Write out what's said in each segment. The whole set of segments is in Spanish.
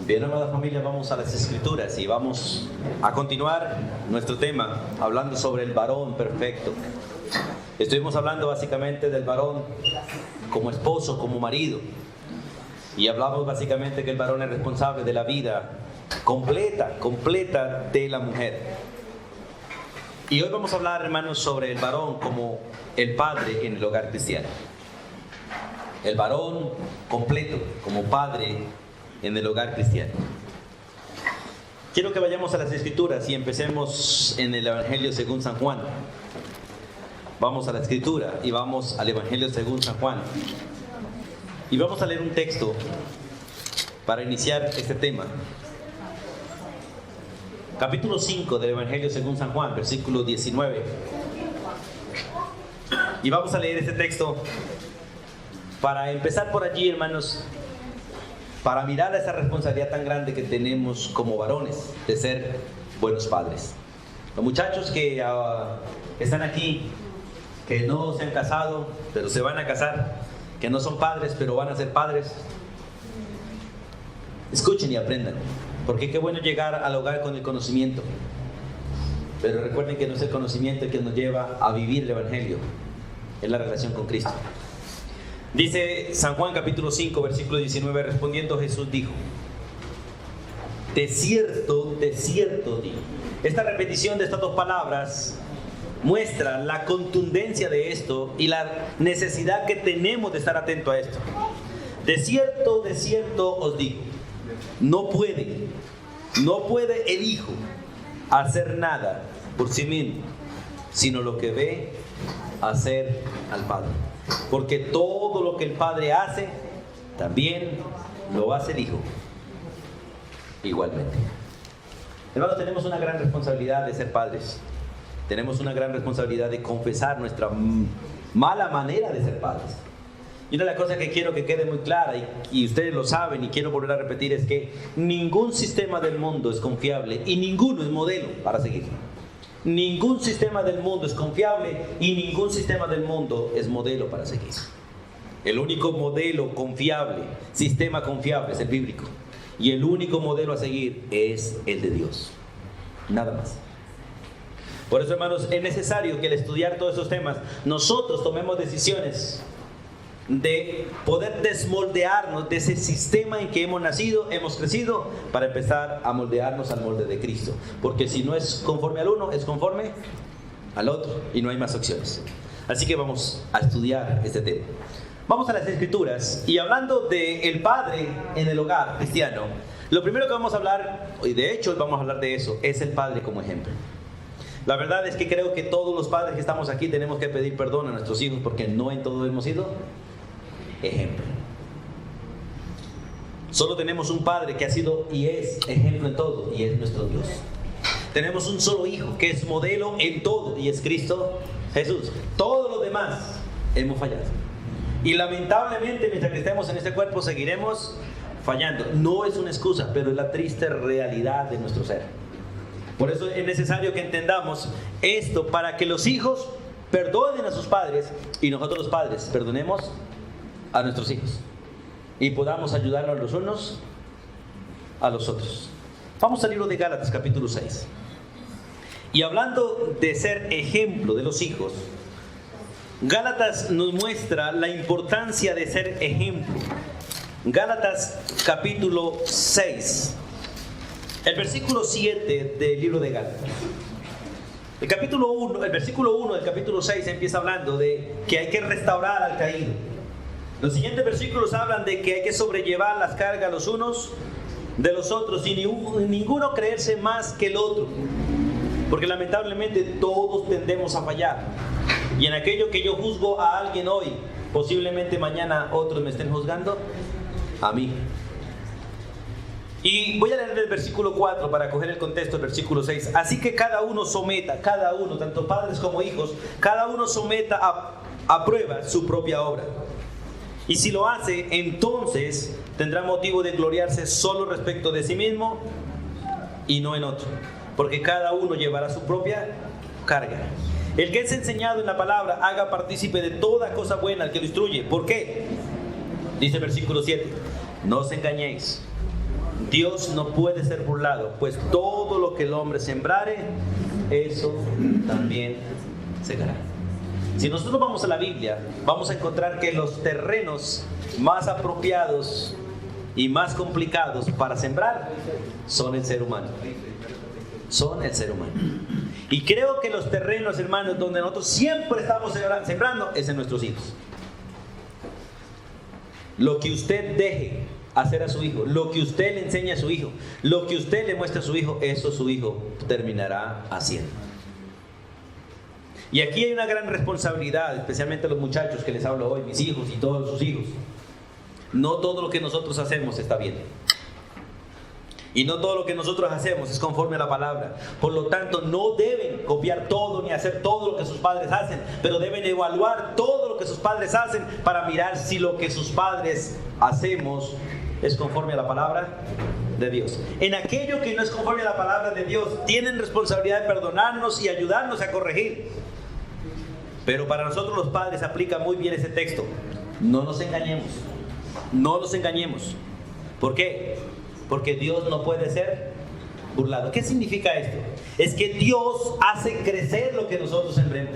Bien, amada familia, vamos a las Escrituras y vamos a continuar nuestro tema hablando sobre el varón perfecto. Estuvimos hablando básicamente del varón como esposo, como marido, y hablamos básicamente que el varón es responsable de la vida completa de la mujer. Y hoy vamos a hablar, hermanos, sobre el varón como el padre en el hogar cristiano. El varón completo como padre en el hogar cristiano. Quiero que vayamos a las Escrituras y empecemos en el Evangelio según San Juan. Vamos a la Escritura y vamos al Evangelio según San Juan. Y vamos a leer un texto para iniciar este tema. Capítulo 5 del Evangelio según San Juan, versículo 19. Y vamos a leer este texto para empezar por allí, hermanos, para mirar esa responsabilidad tan grande que tenemos como varones de ser buenos padres. Los muchachos que están aquí, que no se han casado, pero se van a casar, que no son padres, pero van a ser padres, escuchen y aprendan, porque qué bueno llegar al hogar con el conocimiento, pero recuerden que no es el conocimiento el que nos lleva a vivir el Evangelio, es la relación con Cristo. Dice San Juan capítulo 5 versículo 19, respondiendo Jesús dijo: de cierto digo. Esta repetición de estas dos palabras muestra la contundencia de esto y la necesidad que tenemos de estar atentos a esto. De cierto os digo, no puede el Hijo hacer nada por sí mismo, sino lo que ve hacer al Padre. Porque todo lo que el Padre hace, también lo hace el Hijo, igualmente. Hermanos, tenemos una gran responsabilidad de ser padres. Tenemos una gran responsabilidad de confesar nuestra mala manera de ser padres. Y una de las cosas que quiero que quede muy clara, y ustedes lo saben y quiero volver a repetir, es que ningún sistema del mundo es confiable y ninguno es modelo para seguir. Ningún sistema del mundo es confiable y ningún sistema del mundo es modelo para seguir. El único modelo confiable, sistema confiable, es el bíblico. Y el único modelo a seguir es el de Dios. Nada más. Por eso, hermanos, es necesario que al estudiar todos esos temas, nosotros tomemos decisiones de poder desmoldearnos de ese sistema en que hemos nacido, hemos crecido, para empezar a moldearnos al molde de Cristo. Porque si no es conforme al uno, es conforme al otro, y no hay más opciones. Así que vamos a estudiar este tema. Vamos a las Escrituras, y hablando del padre en el hogar cristiano, lo primero que vamos a hablar, y de hecho vamos a hablar de eso, es el padre como ejemplo. La verdad es que creo que todos los padres que estamos aquí tenemos que pedir perdón a nuestros hijos, porque no en todo hemos sido ejemplo. Solo tenemos un padre que ha sido y es ejemplo en todo, y es nuestro Dios. Tenemos un solo hijo que es modelo en todo, y es Cristo Jesús. Todos los demás hemos fallado, y lamentablemente mientras que estemos en este cuerpo seguiremos fallando. No es una excusa, pero es la triste realidad de nuestro ser. Por eso es necesario que entendamos esto, para que los hijos perdonen a sus padres y nosotros los padres perdonemos a nuestros hijos y podamos ayudarnos los unos a los otros. Vamos al libro de Gálatas capítulo 6. Y hablando de ser ejemplo de los hijos, Gálatas nos muestra la importancia de ser ejemplo. Gálatas capítulo 6, el versículo 7 del libro de Gálatas. El versículo 1 del capítulo 6 empieza hablando de que hay que restaurar al caído. Los siguientes versículos hablan de que hay que sobrellevar las cargas los unos de los otros y ninguno creerse más que el otro, porque lamentablemente todos tendemos a fallar, y en aquello que yo juzgo a alguien hoy, posiblemente mañana otros me estén juzgando a mí. Y voy a leer el versículo 4 para coger el contexto del versículo 6. Así que cada uno, tanto padres como hijos, cada uno someta a prueba su propia obra. Y si lo hace, entonces tendrá motivo de gloriarse solo respecto de sí mismo y no en otro, porque cada uno llevará su propia carga. El que es enseñado en la palabra, haga partícipe de toda cosa buena al que lo instruye. ¿Por qué? Dice el versículo 7: no os engañéis, Dios no puede ser burlado, pues todo lo que el hombre sembrare, eso también segará. Si nosotros vamos a la Biblia, vamos a encontrar que los terrenos más apropiados y más complicados para sembrar son el ser humano. Son el ser humano. Y creo que los terrenos, hermanos, donde nosotros siempre estamos sembrando es en nuestros hijos. Lo que usted deje hacer a su hijo, lo que usted le enseña a su hijo, lo que usted le muestra a su hijo, eso su hijo terminará haciendo. Y aquí hay una gran responsabilidad, especialmente a los muchachos que les hablo hoy, mis hijos y todos sus hijos. No todo lo que nosotros hacemos está bien. Y no todo lo que nosotros hacemos es conforme a la palabra. Por lo tanto, no deben copiar todo ni hacer todo lo que sus padres hacen, pero deben evaluar todo lo que sus padres hacen para mirar si lo que sus padres hacemos es conforme a la palabra de Dios. En aquello que no es conforme a la palabra de Dios, tienen responsabilidad de perdonarnos y ayudarnos a corregir. Pero para nosotros los padres aplica muy bien ese texto. No nos engañemos. No nos engañemos. ¿Por qué? Porque Dios no puede ser burlado. ¿Qué significa esto? Es que Dios hace crecer lo que nosotros sembremos.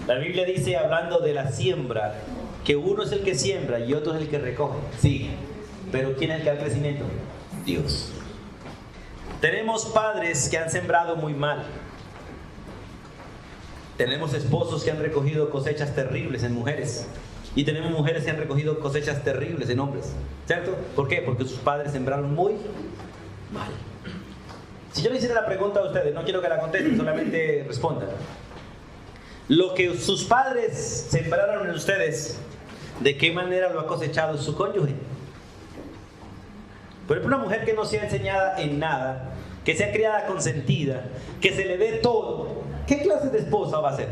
La Biblia dice, hablando de la siembra, que uno es el que siembra y otro es el que recoge. Sí, pero ¿quién es el que da el crecimiento? Dios. Tenemos padres que han sembrado muy mal. Tenemos esposos que han recogido cosechas terribles en mujeres. Y tenemos mujeres que han recogido cosechas terribles en hombres. ¿Cierto? ¿Por qué? Porque sus padres sembraron muy mal. Si yo le hiciera la pregunta a ustedes, no quiero que la contesten, solamente respondan. Lo que sus padres sembraron en ustedes, ¿de qué manera lo ha cosechado su cónyuge? Por ejemplo, una mujer que no sea enseñada en nada, que sea criada consentida, que se le dé todo, ¿qué clase de esposa va a ser?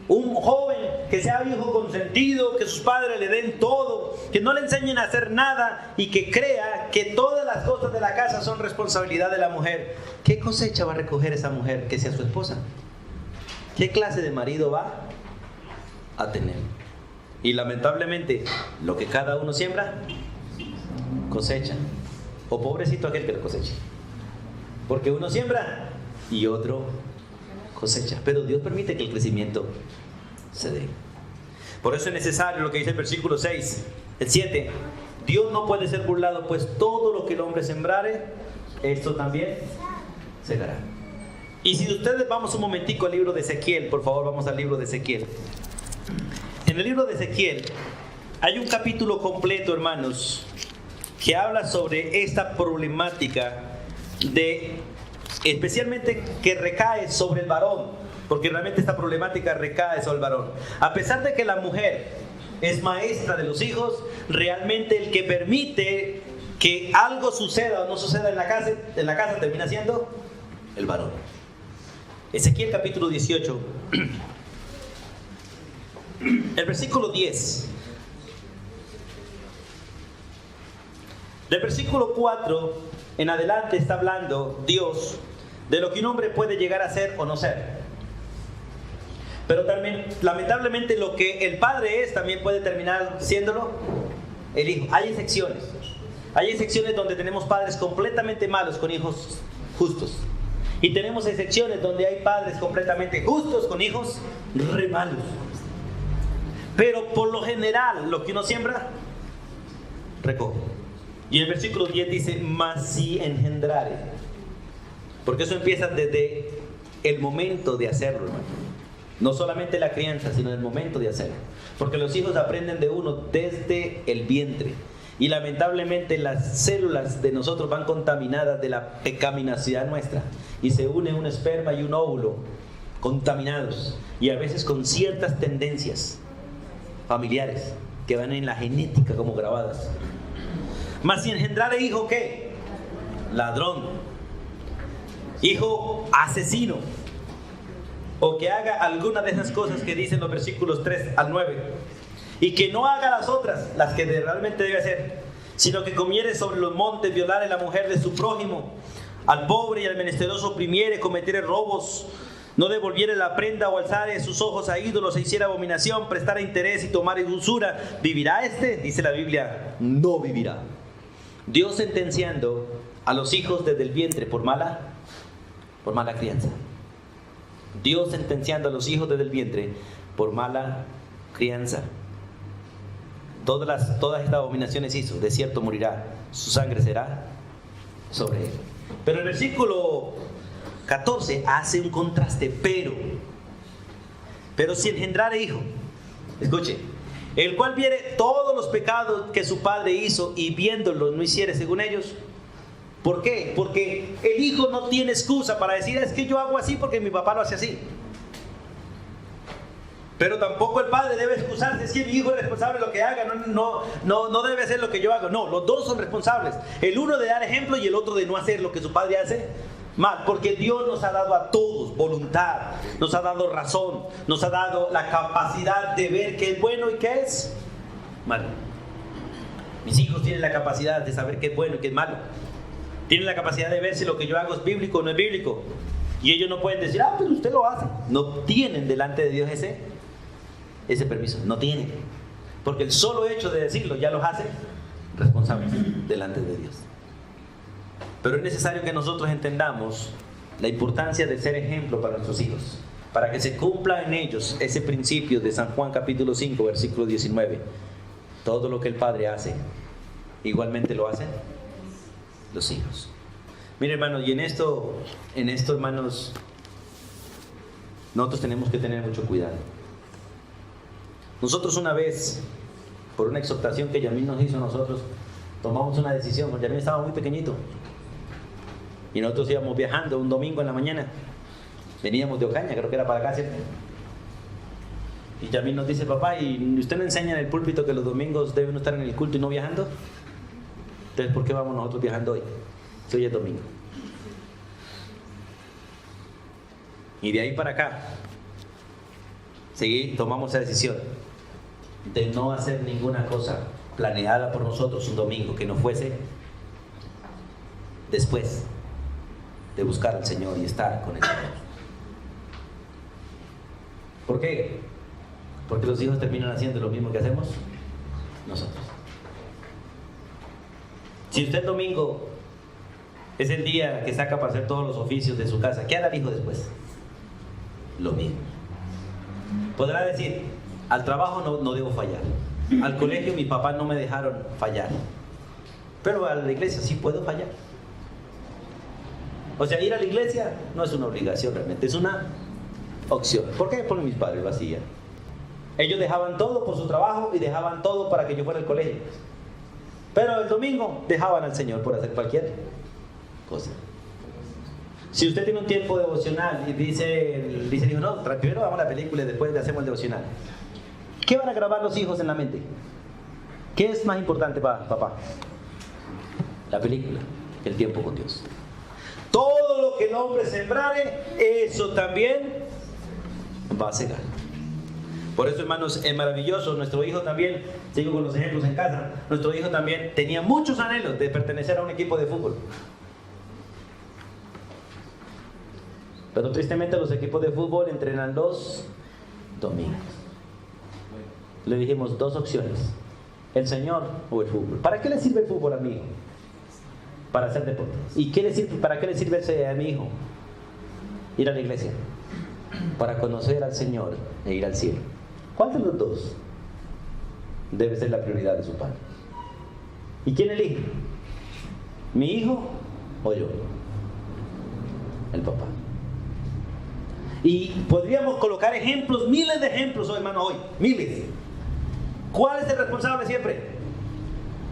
Un joven que sea hijo consentido, que sus padres le den todo, que no le enseñen a hacer nada y que crea que todas las cosas de la casa son responsabilidad de la mujer. ¿Qué cosecha va a recoger esa mujer que sea su esposa? ¿Qué clase de marido va a tener? Y lamentablemente, lo que cada uno siembra, cosecha. O pobrecito aquel que lo coseche. Porque uno siembra y otro cosecha. Pero Dios permite que el crecimiento se dé. Por eso es necesario lo que dice el versículo 6, el 7. Dios no puede ser burlado, pues todo lo que el hombre sembrare, esto también segará. Y si ustedes vamos un momentico al libro de Ezequiel, por favor, vamos al libro de Ezequiel. En el libro de Ezequiel hay un capítulo completo, hermanos, que habla sobre esta problemática de, especialmente que recae sobre el varón, porque realmente esta problemática recae sobre el varón. A pesar de que la mujer es maestra de los hijos, realmente el que permite que algo suceda o no suceda en la casa termina siendo el varón. Ezequiel capítulo 18, el versículo 10. Del versículo 4 en adelante está hablando Dios de lo que un hombre puede llegar a ser o no ser. Pero también, lamentablemente, lo que el padre es también puede terminar siéndolo el hijo. Hay excepciones. Hay excepciones donde tenemos padres completamente malos con hijos justos. Y tenemos excepciones donde hay padres completamente justos con hijos re malos. Pero por lo general, lo que uno siembra, recoge. Y el versículo 10 dice, mas si engendrare. Porque eso empieza desde el momento de hacerlo, hermano. No solamente la crianza, sino el momento de hacerlo. Porque los hijos aprenden de uno desde el vientre. Y lamentablemente las células de nosotros van contaminadas de la pecaminosidad nuestra. Y se une un esperma y un óvulo contaminados. Y a veces con ciertas tendencias familiares que van en la genética como grabadas. Mas si engendrare hijo, ¿qué? Ladrón. Hijo asesino. O que haga alguna de esas cosas que dicen los versículos 3 al 9. Y que no haga las otras, las que realmente debe hacer, sino que comiere sobre los montes, violare la mujer de su prójimo, al pobre y al menesteroso oprimiere, cometiere robos, no devolviere la prenda o alzare sus ojos a ídolos, e hiciera abominación, prestara interés y tomare usura, ¿vivirá este? Dice la Biblia, no vivirá. Dios sentenciando a los hijos desde el vientre por mala crianza. Dios sentenciando a los hijos desde el vientre por mala crianza. Todas estas abominaciones hizo, de cierto morirá, su sangre será sobre él. Pero el versículo 14 hace un contraste, pero si engendrare hijo, escuche, el cual viere todos los pecados que su padre hizo y viéndolos no hiciere según ellos. ¿Por qué? Porque el hijo no tiene excusa para decir, es que yo hago así porque mi papá lo hace así. Pero tampoco el padre debe excusarse, es que mi hijo es responsable de lo que haga, no debe hacer lo que yo hago. No, los dos son responsables. El uno de dar ejemplo y el otro de no hacer lo que su padre hace mal. Porque Dios nos ha dado a todos voluntad, nos ha dado razón, nos ha dado la capacidad de ver qué es bueno y qué es malo. Mis hijos tienen la capacidad de saber qué es bueno y qué es malo. Tienen la capacidad de ver si lo que yo hago es bíblico o no es bíblico. Y ellos no pueden decir, pues usted lo hace. No tienen delante de Dios ese permiso, no tienen. Porque el solo hecho de decirlo ya los hace responsables delante de Dios. Pero es necesario que nosotros entendamos la importancia de ser ejemplo para nuestros hijos, para que se cumpla en ellos ese principio de San Juan capítulo 5 versículo 19. Todo lo que el Padre hace, igualmente lo hacen los hijos. Mire, hermanos, y en esto, hermanos, nosotros tenemos que tener mucho cuidado. Nosotros una vez, por una exhortación que Yamil nos hizo a nosotros, tomamos una decisión. Yamil estaba muy pequeñito y nosotros íbamos viajando un domingo en la mañana. Veníamos de Ocaña, creo que era para acá, ¿cierto? Y Yamil nos dice, papá, ¿y usted me enseña en el púlpito que los domingos deben estar en el culto y no viajando? Entonces, ¿por qué vamos nosotros viajando hoy? Si hoy es domingo. Y de ahí para acá, tomamos esa decisión de no hacer ninguna cosa planeada por nosotros un domingo que no fuese después de buscar al Señor y estar con el Señor. ¿Por qué? Porque los hijos terminan haciendo lo mismo que hacemos nosotros. Si usted el domingo es el día que saca para hacer todos los oficios de su casa, ¿qué hará el hijo después? Lo mismo. Podrá decir, al trabajo no debo fallar, al colegio mis papás no me dejaron fallar, pero a la iglesia sí puedo fallar. O sea, ir a la iglesia no es una obligación realmente, es una opción. ¿Por qué? Porque mis padres lo hacían. Ellos dejaban todo por su trabajo y dejaban todo para que yo fuera al colegio, pero el domingo dejaban al Señor por hacer cualquier cosa. Si usted tiene un tiempo devocional y dice el hijo, no, primero vamos a la película y después le hacemos el devocional, ¿qué van a grabar los hijos en la mente? ¿Qué es más importante para papá? La película, el tiempo con Dios. Todo lo que el hombre sembrare, eso también va a cegar. Por eso, hermanos, es maravilloso. Nuestro hijo también, sigo con los ejemplos en casa, nuestro hijo también tenía muchos anhelos de pertenecer a un equipo de fútbol. Pero tristemente los equipos de fútbol entrenan los domingos. Le dijimos dos opciones, el Señor o el fútbol. ¿Para qué le sirve el fútbol a mi hijo? Para hacer deporte. ¿Y para qué le sirve a mi hijo? Ir a la iglesia. Para conocer al Señor e ir al cielo. ¿Cuál de los dos debe ser la prioridad de su padre? ¿Y quién elige? ¿Mi hijo o yo? El papá. Y podríamos colocar ejemplos, miles de ejemplos, hermano, hoy, miles. ¿Cuál es el responsable siempre?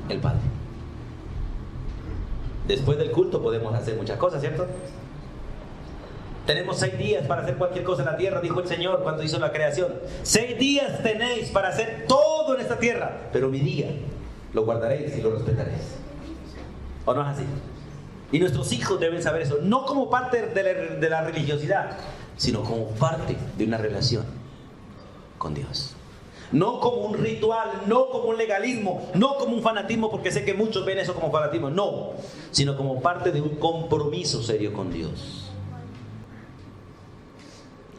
El padre. Después del culto podemos hacer muchas cosas, ¿cierto? Tenemos 6 días para hacer cualquier cosa en la tierra, dijo el Señor cuando hizo la creación. 6 días tenéis para hacer todo en esta tierra, pero mi día lo guardaréis y lo respetaréis. ¿O no es así? Y nuestros hijos deben saber eso, no como parte de la religiosidad, sino como parte de una relación con Dios. No como un ritual, no como un legalismo, no como un fanatismo, porque sé que muchos ven eso como fanatismo, no, sino como parte de un compromiso serio con Dios.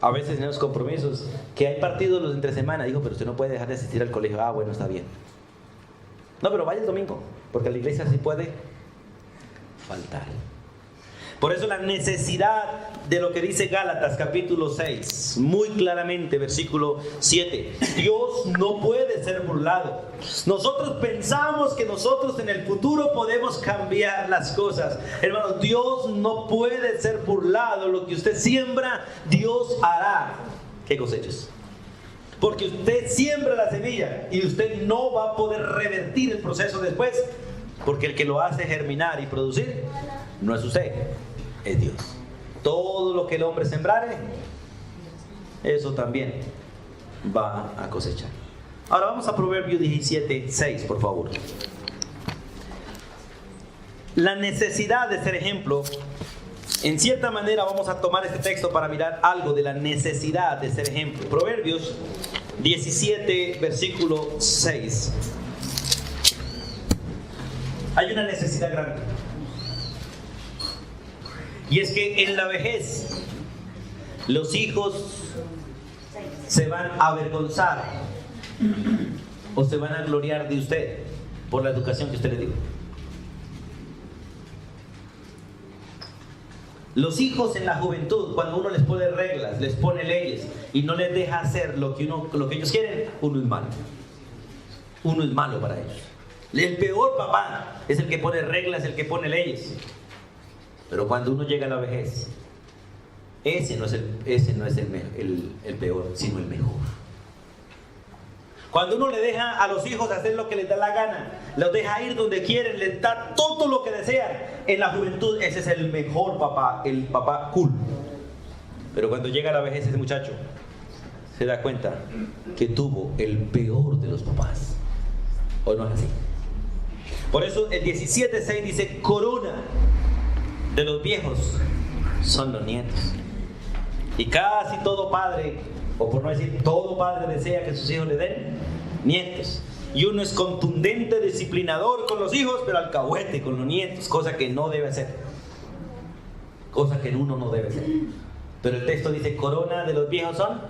A veces en los compromisos, que hay partidos los entre semana, digo, pero usted no puede dejar de asistir al colegio. Bueno, está bien. No, pero vaya el domingo, porque a la iglesia sí puede faltar. Por eso la necesidad de lo que dice Gálatas capítulo 6, muy claramente, versículo 7. Dios no puede ser burlado. Nosotros pensamos que nosotros en el futuro podemos cambiar las cosas. Hermanos, Dios no puede ser burlado. Lo que usted siembra, Dios hará que coseches. Porque usted siembra la semilla y usted no va a poder revertir el proceso después. Porque el que lo hace germinar y producir no es usted, es Dios. Todo lo que el hombre sembrare, eso también va a cosechar. Ahora vamos a Proverbios 17:6, por favor. La necesidad de ser ejemplo. En cierta manera vamos a tomar este texto para mirar algo de la necesidad de ser ejemplo. Proverbios 17, versículo 6. Hay una necesidad grande. Y es que en la vejez los hijos se van a avergonzar o se van a gloriar de usted por la educación que usted le dio. Los hijos en la juventud, cuando uno les pone reglas, les pone leyes y no les deja hacer lo que ellos quieren, uno es malo. Uno es malo para ellos. El peor papá es el que pone reglas, el que pone leyes. Pero cuando uno llega a la vejez, ese no es el peor, sino el mejor. Cuando uno le deja a los hijos hacer lo que les da la gana, los deja ir donde quieren, les da todo lo que desean, en la juventud ese es el mejor papá, el papá cool. Pero cuando llega a la vejez ese muchacho se da cuenta que tuvo el peor de los papás. ¿O no es así? Por eso el 17:6 dice: corona de los viejos son los nietos. Y casi todo padre, o por no decir todo padre, desea que sus hijos le den nietos. Y uno es contundente, disciplinador con los hijos, pero alcahuete con los nietos, cosa que no debe hacer. Cosa que uno no debe hacer. Pero el texto dice: corona de los viejos son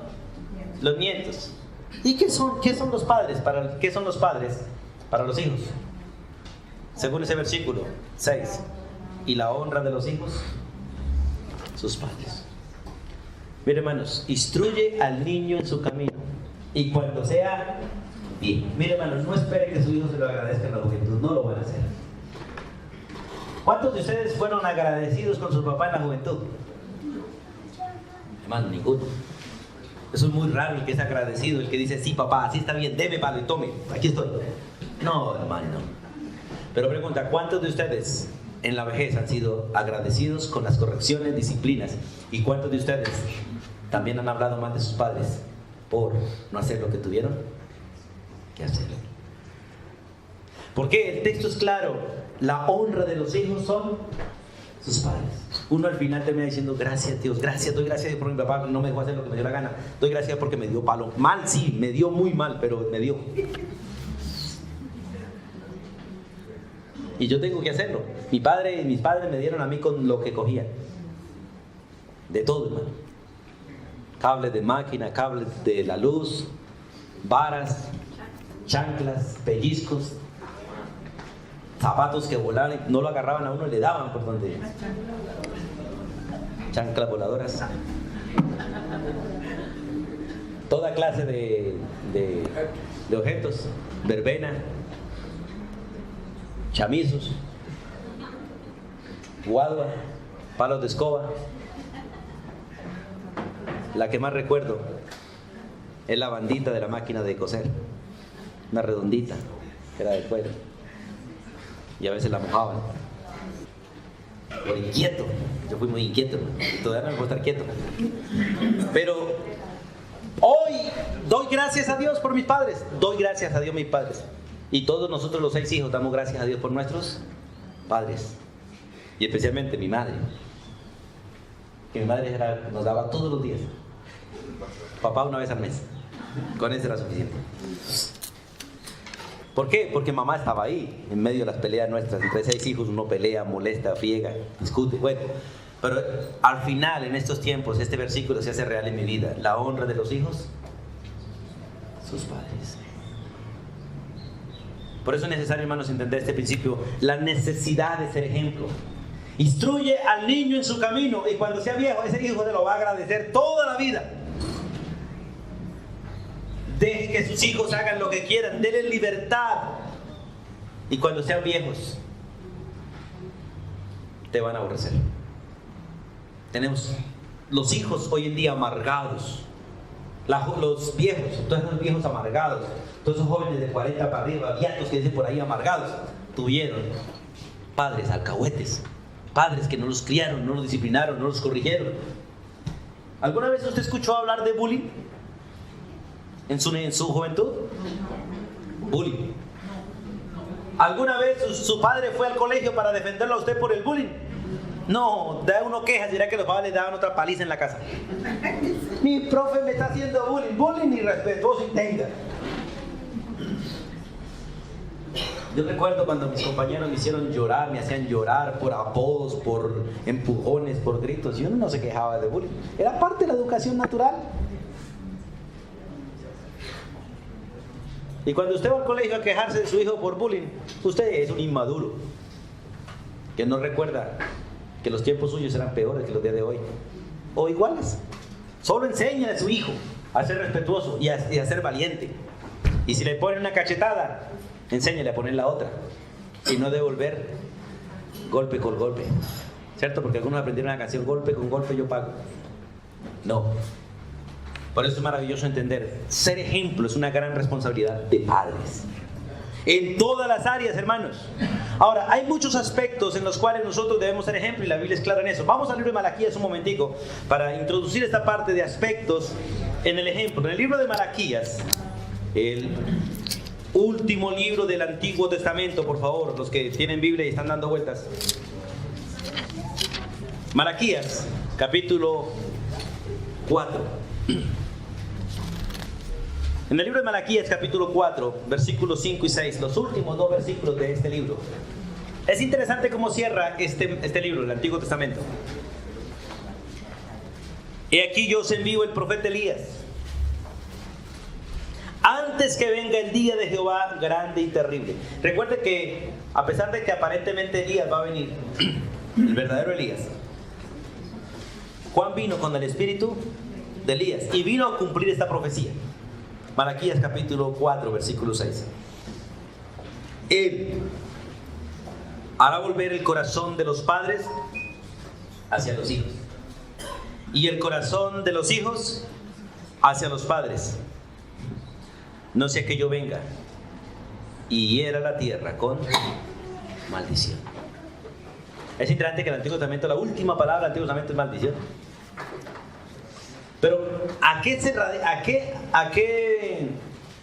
los nietos. ¿Y qué son los padres? ¿Qué son los padres para los hijos? Según ese versículo 6. Y la honra de los hijos, sus padres. Mire, hermanos, instruye al niño en su camino, y cuando sea bien. Mire, hermanos, no espere que su hijo se lo agradezca en la juventud, no lo van a hacer. ¿Cuántos de ustedes fueron agradecidos con su papá en la juventud? Hermano, ninguno. Eso es muy raro, el que es agradecido, el que dice: sí, papá, así está bien, deme, vale, tome, aquí estoy. No, hermano, no. Pero pregunta, ¿cuántos de ustedes en la vejez han sido agradecidos con las correcciones, disciplinas? ¿Y cuántos de ustedes también han hablado mal de sus padres por no hacer lo que tuvieron que hacer? Porque el texto es claro: la honra de los hijos son sus padres. Uno al final termina diciendo: gracias Dios, gracias, doy gracias por mi papá, no me dejó hacer lo que me dio la gana, doy gracias porque me dio palo. Mal, sí, me dio muy mal, pero me dio. Y yo tengo que hacerlo. Mis padres me dieron a mí con lo que cogían. De todo, hermano. Cables de máquina, cables de la luz, varas, chanclas, pellizcos, zapatos que volaban, no lo agarraban a uno y le daban por donde. Chanclas voladoras. Toda clase de objetos, verbena, chamizos, guadua, palos de escoba. La que más recuerdo es la bandita de la máquina de coser, una redondita que era de cuero, y a veces la mojaban. Por inquieto, yo fui muy inquieto, y todavía no me puedo estar quieto. Pero hoy doy gracias a Dios por mis padres, doy gracias a Dios mis padres. Y todos nosotros los 6 hijos damos gracias a Dios por nuestros padres. Y especialmente mi madre. Que mi madre nos daba todos los días. Papá una vez al mes. Con eso era suficiente. ¿Por qué? Porque mamá estaba ahí, en medio de las peleas nuestras. Entre 6 hijos uno pelea, molesta, friega, discute. Bueno, pero al final, en estos tiempos, este versículo se hace real en mi vida. La honra de los hijos, sus padres. Por eso es necesario, hermanos, entender este principio, la necesidad de ser ejemplo. Instruye al niño en su camino y cuando sea viejo, ese hijo se lo va a agradecer toda la vida. Deje que sus hijos hagan lo que quieran, denle libertad. Y cuando sean viejos, te van a aborrecer. Tenemos los hijos hoy en día amargados. Los viejos, todos esos viejos amargados, todos esos jóvenes de 40 para arriba, viatos que dicen por ahí amargados, tuvieron padres alcahuetes, padres que no los criaron, no los disciplinaron, no los corrigieron. ¿Alguna vez usted escuchó hablar de bullying en su juventud? Bullying. ¿Alguna vez su padre fue al colegio para defenderlo a usted por el bullying? No, da uno quejas, dirá que los padres le daban otra paliza en la casa. Mi profe me está haciendo bullying irrespetuoso y tenga. Yo recuerdo cuando mis compañeros me hicieron llorar, me hacían llorar por apodos, por empujones, por gritos, y uno no se quejaba de bullying. Era parte de la educación natural. Y cuando usted va al colegio a quejarse de su hijo por bullying, usted es un inmaduro que no recuerda que los tiempos suyos eran peores que los días de hoy, o iguales. Solo enseña a su hijo a ser respetuoso y a ser valiente. Y si le ponen una cachetada, enséñale a poner la otra y no devolver golpe con golpe, ¿cierto? Porque algunos aprendieron la canción golpe con golpe yo pago. No. Por eso es maravilloso entender, ser ejemplo es una gran responsabilidad de padres. En todas las áreas, hermanos. Ahora, hay muchos aspectos en los cuales nosotros debemos ser ejemplo y la Biblia es clara en eso. Vamos al libro de Malaquías un momentico para introducir esta parte de aspectos en el ejemplo. En el libro de Malaquías, el último libro del Antiguo Testamento, por favor, los que tienen Biblia y están dando vueltas. Malaquías, capítulo 4. En el libro de Malaquías, capítulo 4, versículos 5 y 6, los últimos dos versículos de este libro. Es interesante cómo cierra este libro, el Antiguo Testamento. He aquí yo os envío el profeta Elías, antes que venga el día de Jehová grande y terrible. Recuerde que, a pesar de que aparentemente Elías va a venir, el verdadero Elías, Juan vino con el espíritu de Elías y vino a cumplir esta profecía. Malaquías capítulo 4, versículo 6. Él hará volver el corazón de los padres hacia los hijos y el corazón de los hijos hacia los padres, no sea que yo venga y hiera la tierra con maldición. Es interesante que en el Antiguo Testamento la última palabra del Antiguo Testamento es maldición. Pero ¿a qué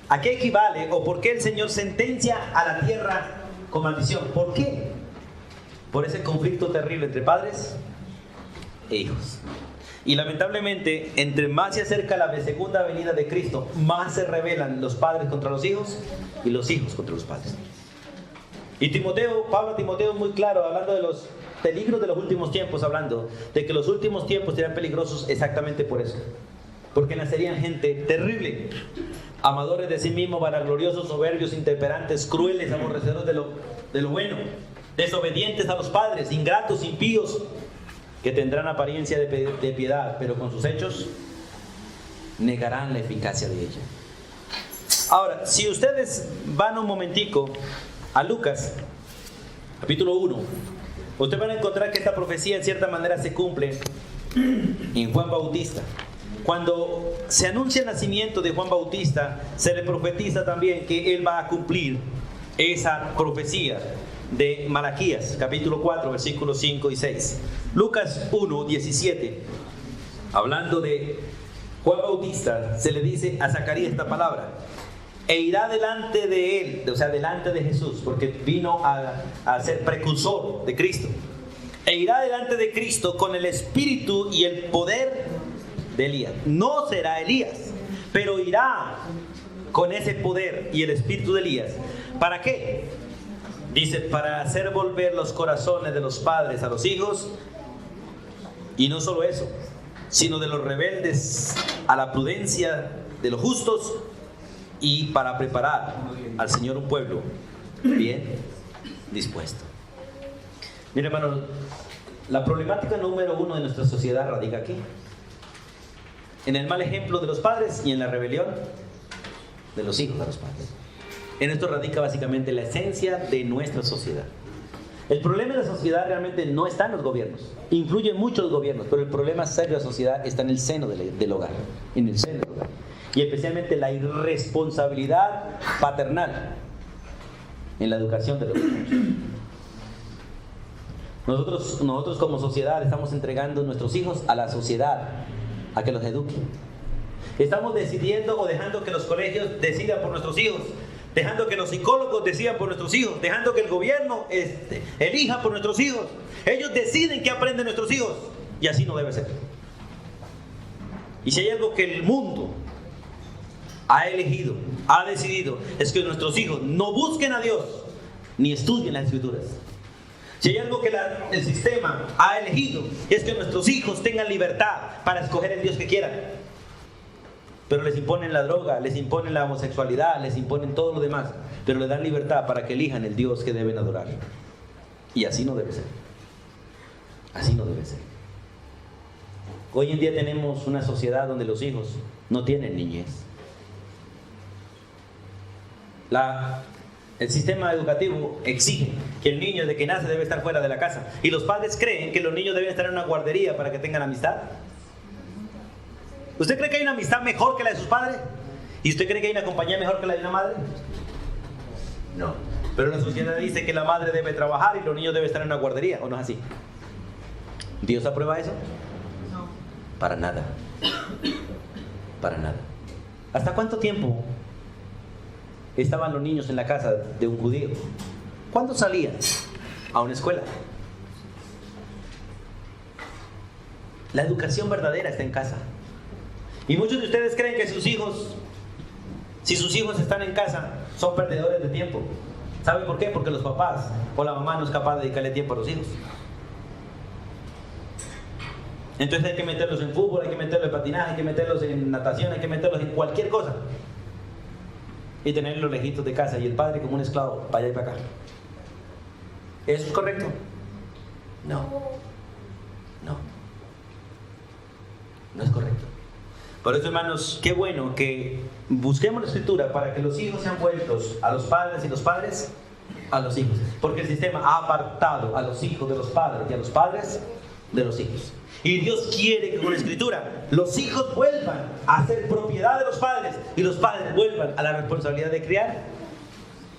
equivale o por qué el Señor sentencia a la tierra con maldición? ¿Por qué? Por ese conflicto terrible entre padres e hijos. Y lamentablemente, entre más se acerca la segunda venida de Cristo, más se rebelan los padres contra los hijos y los hijos contra los padres. Y Pablo a Timoteo es muy claro, hablando de los peligros de los últimos tiempos, hablando de que los últimos tiempos serían peligrosos exactamente por eso. Porque nacerían gente terrible, amadores de sí mismos, vanagloriosos, soberbios, intemperantes, crueles, aborrecedores de lo bueno, desobedientes a los padres, ingratos, impíos, que tendrán apariencia de piedad, pero con sus hechos negarán la eficacia de ella. Ahora, si ustedes van un momentico a Lucas, capítulo 1, ustedes van a encontrar que esta profecía en cierta manera se cumple en Juan Bautista. Cuando se anuncia el nacimiento de Juan Bautista, se le profetiza también que él va a cumplir esa profecía de Malaquías, capítulo 4, versículos 5 y 6. Lucas 1, 17, hablando de Juan Bautista, se le dice a Zacarías esta palabra: e irá delante de él, o sea, delante de Jesús, porque vino a ser precursor de Cristo. E irá delante de Cristo con el espíritu y el poder de Elías. No será Elías, pero irá con ese poder y el espíritu de Elías. ¿Para qué? Dice, para hacer volver los corazones de los padres a los hijos, y no solo eso, sino de los rebeldes a la prudencia de los justos, y para preparar al Señor un pueblo bien dispuesto. Mira, hermano, la problemática número 1 de nuestra sociedad radica aquí, en el mal ejemplo de los padres y en la rebelión de los hijos a los padres. En esto radica básicamente la esencia de nuestra sociedad. El problema de la sociedad realmente no está en los gobiernos. Influyen muchos gobiernos, pero el problema serio de la sociedad está en el seno del hogar. En el seno del hogar. Y especialmente la irresponsabilidad paternal en la educación de los niños. Nosotros como sociedad estamos entregando nuestros hijos a la sociedad, a que los eduque. Estamos decidiendo o dejando que los colegios decidan por nuestros hijos, dejando que los psicólogos decidan por nuestros hijos, dejando que el gobierno elija por nuestros hijos. Ellos deciden qué aprenden nuestros hijos, y así no debe ser. Y si hay algo que el mundo ha elegido, ha decidido, es que nuestros hijos no busquen a Dios ni estudien las Escrituras. Si hay algo que el sistema ha elegido, es que nuestros hijos tengan libertad para escoger el Dios que quieran. Pero les imponen la droga, les imponen la homosexualidad, les imponen todo lo demás, pero les dan libertad para que elijan el Dios que deben adorar. Y así no debe ser. Así no debe ser. Hoy en día tenemos una sociedad donde los hijos no tienen niñez. El sistema educativo exige que el niño desde que nace debe estar fuera de la casa. Y los padres creen que los niños deben estar en una guardería para que tengan amistad. ¿Usted cree que hay una amistad mejor que la de sus padres? ¿Y usted cree que hay una compañía mejor que la de una madre? No. Pero la sociedad dice que la madre debe trabajar y los niños deben estar en una guardería, ¿o no es así? ¿Dios aprueba eso? No. Para nada. Para nada. ¿Hasta cuánto tiempo estaban los niños en la casa de un judío? ¿Cuándo salían a una escuela? La educación verdadera está en casa. Y muchos de ustedes creen que si sus hijos están en casa, son perdedores de tiempo. ¿Saben por qué? Porque los papás o la mamá no es capaz de dedicarle tiempo a los hijos. Entonces hay que meterlos en fútbol, hay que meterlos en patinaje, hay que meterlos en natación, hay que meterlos en cualquier cosa. Y tenerlos lejitos de casa y el padre como un esclavo, para allá y para acá. ¿Eso es correcto? No. No. No es correcto. Por eso, hermanos, qué bueno que busquemos la Escritura para que los hijos sean vueltos a los padres y los padres a los hijos. Porque el sistema ha apartado a los hijos de los padres y a los padres de los hijos. Y Dios quiere que con la Escritura los hijos vuelvan a ser propiedad de los padres y los padres vuelvan a la responsabilidad de criar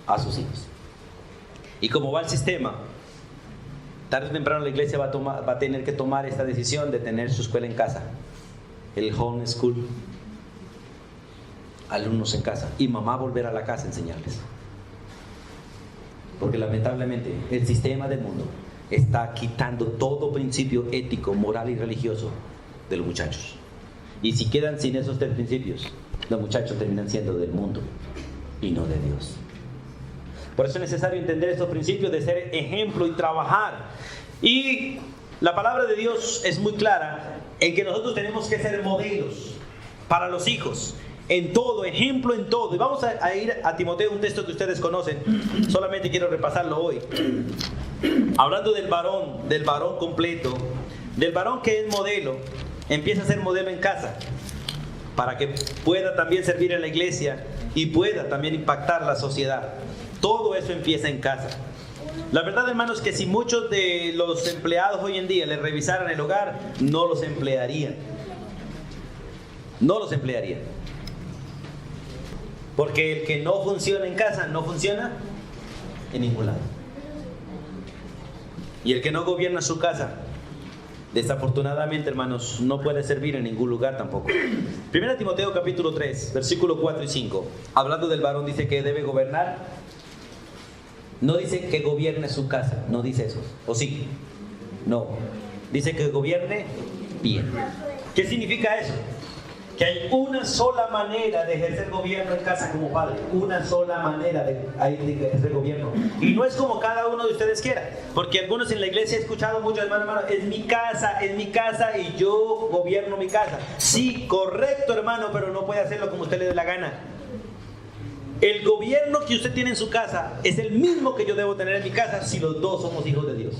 a sus hijos. Y como va el sistema, tarde o temprano la iglesia va a tener que tomar esta decisión de tener su escuela en casa. El home school, alumnos en casa, y mamá volver a la casa a enseñarles. Porque lamentablemente el sistema del mundo está quitando todo principio ético, moral y religioso de los muchachos. Y si quedan sin esos 3 principios, los muchachos terminan siendo del mundo y no de Dios. Por eso es necesario entender estos principios de ser ejemplo y trabajar. Y la palabra de Dios es muy clara en que nosotros tenemos que ser modelos para los hijos, en todo, ejemplo en todo. Y vamos a ir a Timoteo, un texto que ustedes conocen, solamente quiero repasarlo hoy. Hablando del varón completo, del varón que es modelo, empieza a ser modelo en casa, para que pueda también servir en la iglesia y pueda también impactar la sociedad. Todo eso empieza en casa. La verdad, hermanos, que si muchos de los empleados hoy en día les revisaran el hogar, no los emplearían. No los emplearían. Porque el que no funciona en casa, no funciona en ningún lado. Y el que no gobierna su casa, desafortunadamente, hermanos, no puede servir en ningún lugar tampoco. 1 Timoteo capítulo 3, versículos 4 y 5. Hablando del varón, dice que debe gobernar. No dice que gobierne su casa, no dice eso. ¿O sí? No. Dice que gobierne bien. ¿Qué significa eso? Que hay una sola manera de ejercer gobierno en casa como padre. Una sola manera de ejercer gobierno. Y no es como cada uno de ustedes quiera. Porque algunos en la iglesia he escuchado mucho, hermano, es mi casa y yo gobierno mi casa. Sí, correcto, hermano, pero no puede hacerlo como usted le dé la gana. El gobierno que usted tiene en su casa es el mismo que yo debo tener en mi casa si los dos somos hijos de Dios.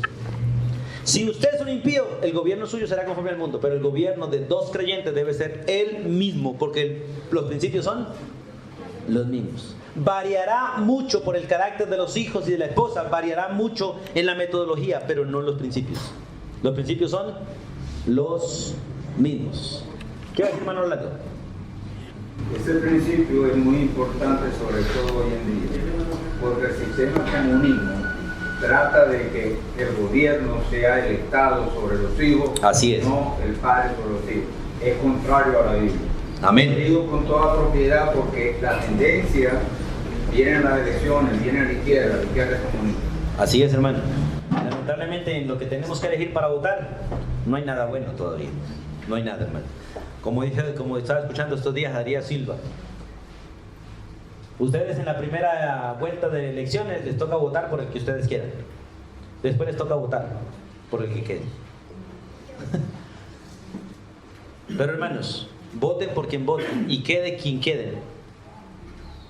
Si usted es un impío, el gobierno suyo será conforme al mundo, pero el gobierno de dos creyentes debe ser el mismo, porque los principios son los mismos. Variará mucho por el carácter de los hijos y de la esposa, variará mucho en la metodología, pero no en los principios. Los principios son los mismos. ¿Qué va a decir, hermano Orlando? Ese principio es muy importante, sobre todo hoy en día, porque el sistema comunismo trata de que el gobierno sea el Estado sobre los hijos, así es, no el padre sobre los hijos. Es contrario a la Biblia. Amén. Lo digo con toda propiedad porque la tendencia viene en las elecciones, viene a la izquierda es comunista. Así es, hermano. Lamentablemente en lo que tenemos que elegir para votar no hay nada bueno todavía. No hay nada, hermano. Como estaba escuchando estos días a Arias Silva. Ustedes en la primera vuelta de elecciones les toca votar por el que ustedes quieran. Después les toca votar por el que quede. Pero hermanos, voten por quien voten y quede quien quede.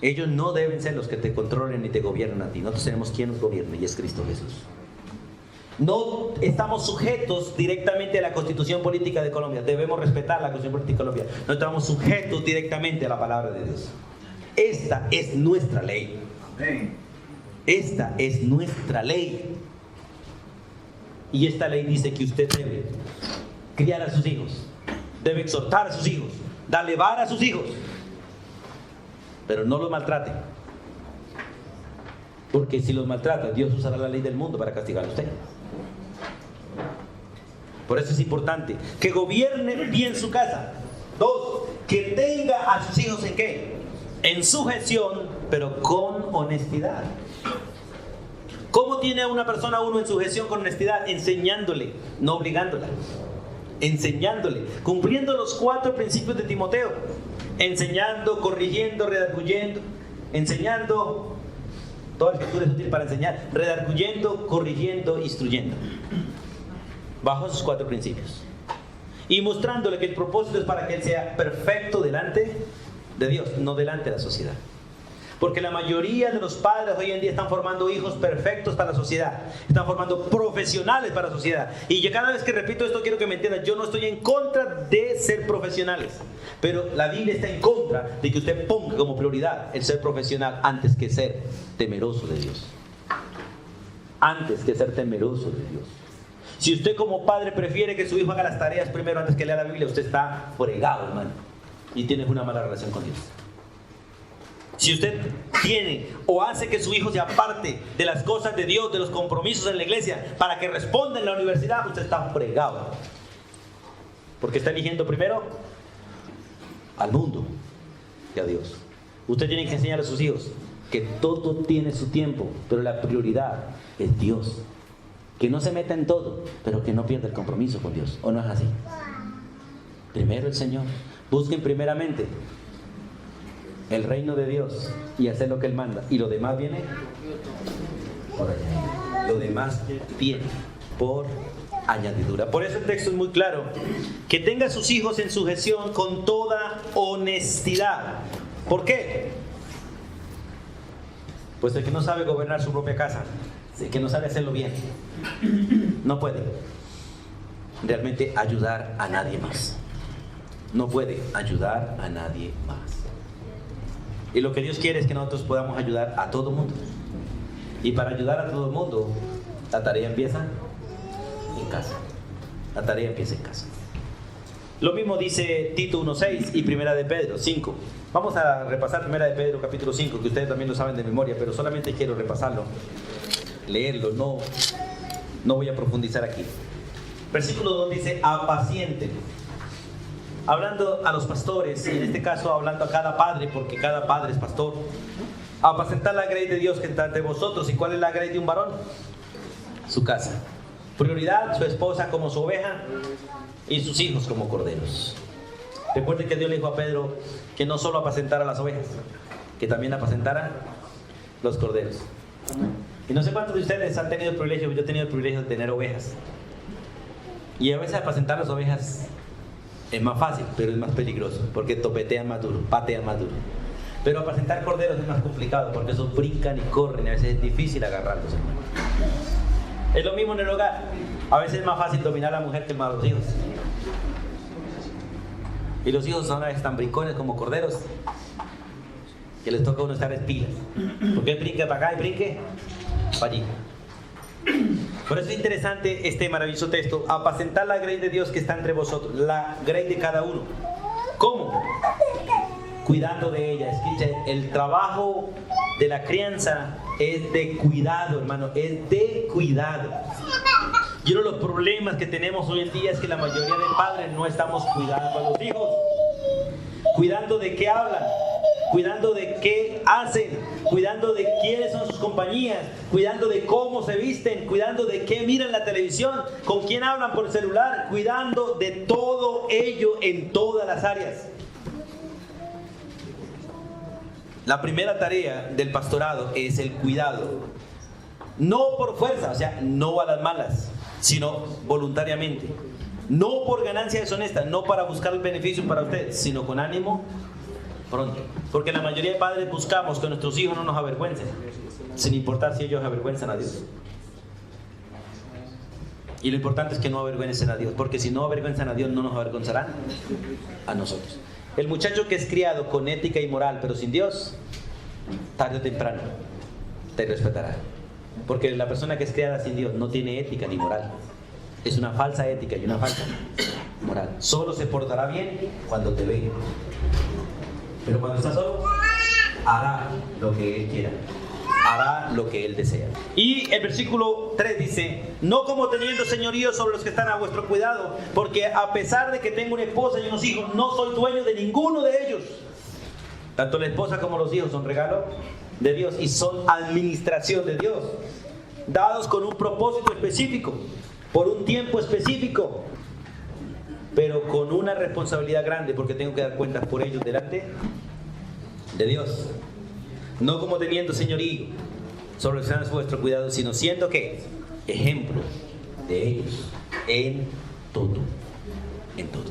Ellos no deben ser los que te controlen ni te gobiernen a ti. Nosotros tenemos quien nos gobierne y es Cristo Jesús. No estamos sujetos directamente a la Constitución Política de Colombia. Debemos respetar la Constitución Política de Colombia. No estamos sujetos directamente a la palabra de Dios. Esta es nuestra ley. Esta es nuestra ley. Y esta ley dice que usted debe criar a sus hijos, debe exhortar a sus hijos, darle vara a sus hijos, pero no los maltrate. Porque si los maltrata, Dios usará la ley del mundo para castigar a usted. Por eso es importante que gobierne bien su casa. 2, que tenga a sus hijos ¿en qué? En sujeción, pero con honestidad. ¿Cómo tiene a una persona uno en sujeción con honestidad? Enseñándole, no obligándola. Enseñándole, cumpliendo los 4 principios de Timoteo. Enseñando, corrigiendo, redarguyendo. Enseñando, toda la escritura es útil para enseñar. Redarguyendo, corrigiendo, instruyendo. Bajo esos 4 principios. Y mostrándole que el propósito es para que él sea perfecto delante de Dios, no delante de la sociedad. Porque la mayoría de los padres hoy en día están formando hijos perfectos para la sociedad. Están formando profesionales para la sociedad. Y yo cada vez que repito esto quiero que me entiendan. Yo no estoy en contra de ser profesionales. Pero la Biblia está en contra de que usted ponga como prioridad el ser profesional antes que ser temeroso de Dios. Antes que ser temeroso de Dios. Si usted como padre prefiere que su hijo haga las tareas primero antes que lea la Biblia, usted está fregado, hermano. Y tienes una mala relación con Dios. Si usted tiene o hace que su hijo se aparte de las cosas de Dios, de los compromisos en la iglesia, para que responda en la universidad, usted está fregado. Porque está eligiendo primero al mundo y a Dios. Usted tiene que enseñar a sus hijos que todo tiene su tiempo, pero la prioridad es Dios. Que no se meta en todo, pero que no pierda el compromiso con Dios. ¿O no es así? Primero el Señor. Busquen primeramente el reino de Dios y hacer lo que Él manda. Y lo demás viene por añadidura. Lo demás viene por añadidura. Por eso el texto es muy claro. Que tenga a sus hijos en sujeción con toda honestidad. ¿Por qué? Pues el que no sabe gobernar su propia casa, el que no sabe hacerlo bien, no puede realmente ayudar a nadie más. No puede ayudar a nadie más. Y lo que Dios quiere es que nosotros podamos ayudar a todo el mundo. Y para ayudar a todo el mundo, la tarea empieza en casa. La tarea empieza en casa. Lo mismo dice Tito 1:6 y Primera de Pedro 5. Vamos a repasar Primera de Pedro capítulo 5, que ustedes también lo saben de memoria, pero solamente quiero repasarlo, leerlo, no voy a profundizar aquí. Versículo 2 dice: apacienten. Hablando a los pastores, y en este caso hablando a cada padre, porque cada padre es pastor. Apacentar la grey de Dios que está entre vosotros. ¿Y cuál es la grey de un varón? Su casa. Prioridad, su esposa como su oveja y sus hijos como corderos. Recuerden que Dios le dijo a Pedro que no solo apacentara las ovejas, que también apacentara los corderos. Y no sé cuántos de ustedes han tenido el privilegio, yo he tenido el privilegio de tener ovejas. Y a veces apacentar las ovejas es más fácil, pero es más peligroso, porque topetean más duro, patean más duro. Pero apacentar corderos es más complicado porque esos brincan y corren y a veces es difícil agarrarlos, hermano. Es lo mismo en el hogar. A veces es más fácil dominar a la mujer que a los hijos. Y los hijos son a veces tan brincones como corderos que les toca a uno estar en pilas. Porque él brinca para acá y brinque para allí. Por eso es interesante este maravilloso texto. Apacentar la grey de Dios que está entre vosotros, la grey de cada uno. ¿Cómo? Cuidando de ella. Escucha, el trabajo de la crianza es de cuidado, hermano, es de cuidado. Y uno de los problemas que tenemos hoy en día es que la mayoría de padres no estamos cuidando a los hijos. Cuidando de qué hablan, cuidando de qué hacen, cuidando de quiénes son sus compañías, cuidando de cómo se visten, cuidando de qué miran la televisión, con quién hablan por el celular, cuidando de todo ello en todas las áreas. La primera tarea del pastorado es el cuidado. No por fuerza, o sea, no a las malas, sino voluntariamente. No por ganancia deshonesta, no para buscar el beneficio para usted, sino con ánimo pronto. Porque la mayoría de padres buscamos que nuestros hijos no nos avergüencen, sin importar si ellos avergüenzan a Dios. Y lo importante es que no avergüencen a Dios, porque si no avergüenzan a Dios, no nos avergonzarán a nosotros. El muchacho que es criado con ética y moral, pero sin Dios, tarde o temprano te respetará. Porque la persona que es criada sin Dios no tiene ética ni moral. Es una falsa ética y una falsa moral. Solo se portará bien cuando te ve. Pero cuando está solo, hará lo que él quiera. Hará lo que él desea. Y el versículo 3 dice: no como teniendo señorío sobre los que están a vuestro cuidado, porque a pesar de que tengo una esposa y unos hijos, no soy dueño de ninguno de ellos. Tanto la esposa como los hijos son regalo de Dios y son administración de Dios, dados con un propósito específico, por un tiempo específico, pero con una responsabilidad grande, porque tengo que dar cuentas por ellos delante de Dios. No como teniendo señorío sobre los que están a vuestro cuidado, sino siendo que ejemplo de ellos en todo. En todo.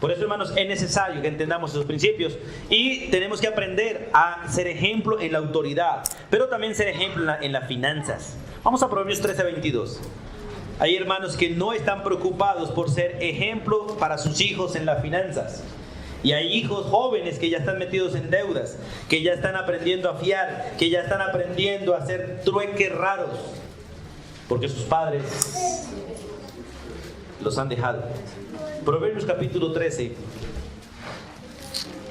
Por eso, hermanos, es necesario que entendamos esos principios y tenemos que aprender a ser ejemplo en la autoridad, pero también ser ejemplo en las finanzas. Vamos a Proverbios 13:22. Hay hermanos que no están preocupados por ser ejemplo para sus hijos en las finanzas. Y hay hijos jóvenes que ya están metidos en deudas, que ya están aprendiendo a fiar, que ya están aprendiendo a hacer trueques raros, porque sus padres los han dejado. Proverbios capítulo 13,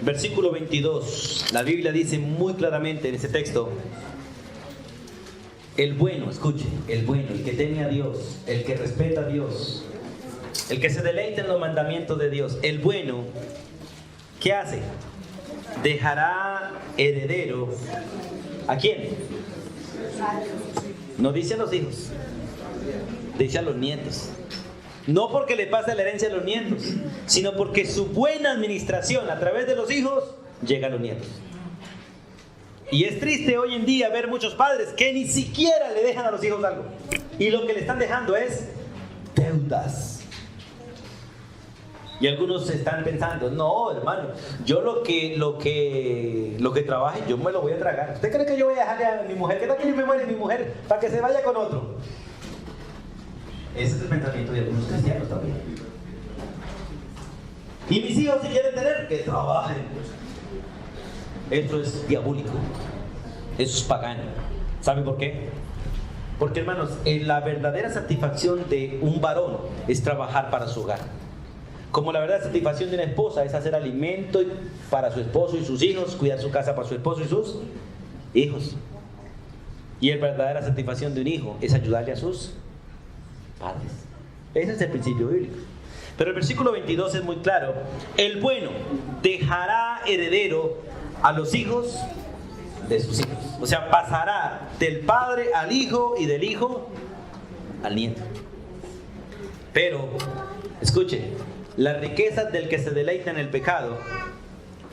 versículo 22. La Biblia dice muy claramente en ese texto: el bueno, escuche, el bueno, el que teme a Dios, el que respeta a Dios, el que se deleita en los mandamientos de Dios, el bueno, ¿qué hace? Dejará heredero. ¿A quién? No dice a los hijos, dice a los nietos. No porque le pase la herencia a los nietos, sino porque su buena administración a través de los hijos llega a los nietos. Y es triste hoy en día ver muchos padres que ni siquiera le dejan a los hijos algo. Y lo que le están dejando es deudas. Y algunos están pensando: no, hermano, yo lo que trabaje, yo me lo voy a tragar. ¿Usted cree que yo voy a dejarle a mi mujer? ¿Qué tal que yo me muere mi mujer para que se vaya con otro? Ese es el pensamiento de algunos cristianos también. Y mis hijos, si quieren tener, que trabajen. Esto es diabólico. Eso es pagano. ¿Sabe por qué? Porque, hermanos, la verdadera satisfacción de un varón es trabajar para su hogar. Como la verdadera satisfacción de una esposa es hacer alimento para su esposo y sus hijos, cuidar su casa para su esposo y sus hijos. Y la verdadera satisfacción de un hijo es ayudarle a sus padres. Ese es el principio bíblico. Pero el versículo 22 es muy claro: el bueno dejará heredero a los hijos de sus hijos. O sea, pasará del padre al hijo y del hijo al nieto. Pero, escuche, las riquezas del que se deleita en el pecado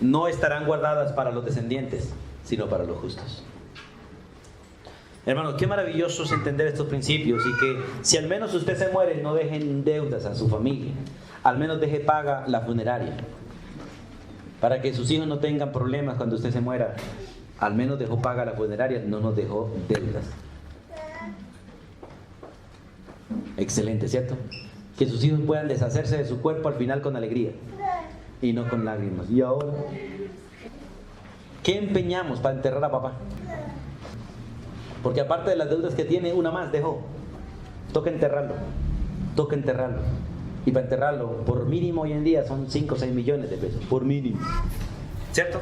no estarán guardadas para los descendientes, sino para los justos. Hermanos, qué maravilloso es entender estos principios, y que si al menos usted se muere, no dejen deudas a su familia, al menos deje paga la funeraria. Para que sus hijos no tengan problemas cuando usted se muera. Al menos dejó paga la funeraria, no nos dejó deudas. Excelente, ¿cierto? Que sus hijos puedan deshacerse de su cuerpo al final con alegría y no con lágrimas. ¿Y ahora qué empeñamos para enterrar a papá? Porque aparte de las deudas que tiene, una más dejó. Toca enterrarlo. Toca enterrarlo. Y para enterrarlo, por mínimo hoy en día son 5 o 6 millones de pesos. Por mínimo. ¿Cierto?